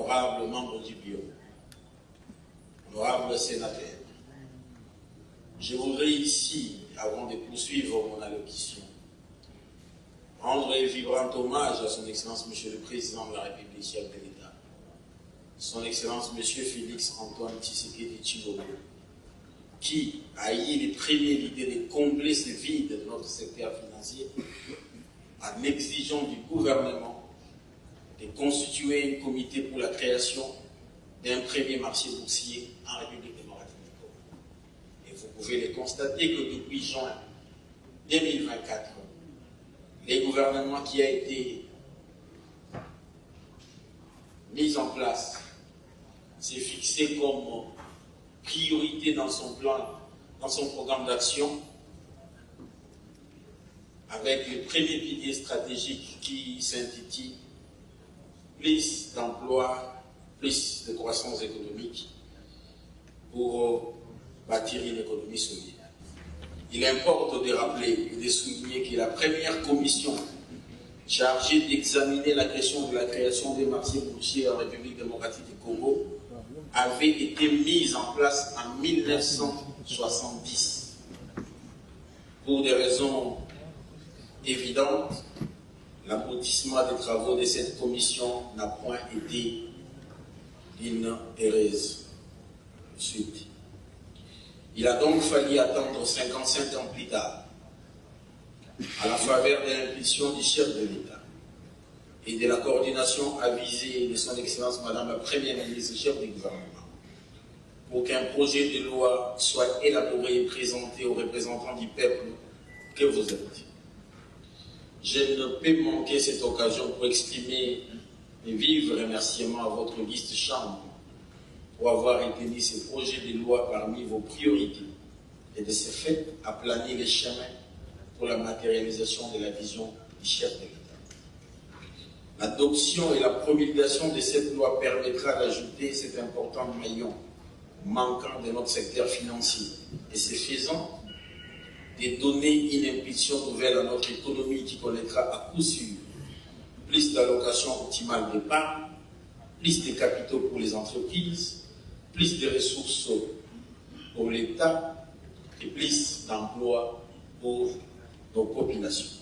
honorables membres du bureau, honorables sénateurs, je voudrais ici, avant de poursuivre mon allocution, rendre un vibrant hommage à son Excellence Monsieur le Président de la République, chef de l'État, son Excellence Monsieur Félix Antoine Tshisekedi Tshilombo, qui a eu les premières l'idée de combler ce vide de notre secteur financier en exigeant du gouvernement de constituer un comité pour la création d'un premier marché boursier en République démocratique du Congo. Et vous pouvez le constater que depuis juin 2024, le gouvernement qui a été mis en place s'est fixé comme priorité dans son plan, dans son programme d'action, avec le premier pilier stratégique qui s'intitule plus d'emplois, plus de croissance économique pour bâtir une économie solide. Il importe de rappeler et de souligner que la première commission chargée d'examiner la question de la création des marchés boursiers en République démocratique du Congo avait été mise en place en 1970. Pour des raisons évidentes, l'aboutissement des travaux de cette commission n'a point été une heureuse suite. Il a donc fallu attendre 55 ans plus tard, à la faveur de l'impulsion du chef de l'État et de la coordination avisée de son Excellence Madame la Première ministre, chef du gouvernement, pour qu'un projet de loi soit élaboré et présenté aux représentants du peuple que vous êtes. Je ne peux manquer cette occasion pour exprimer mes vifs remerciements à votre liste chambre pour avoir retenu ce projet de loi parmi vos priorités et de ce fait aplanir les chemins pour la matérialisation de la vision du chef de l'État. L'adoption et la promulgation de cette loi permettra d'ajouter cet important maillon manquant de notre secteur financier et ce faisant de donner une impulsion nouvelle à notre économie qui connaîtra à coup sûr plus d'allocations optimales d'épargne, plus de capitaux pour les entreprises, plus de ressources pour l'État et plus d'emplois pour nos populations.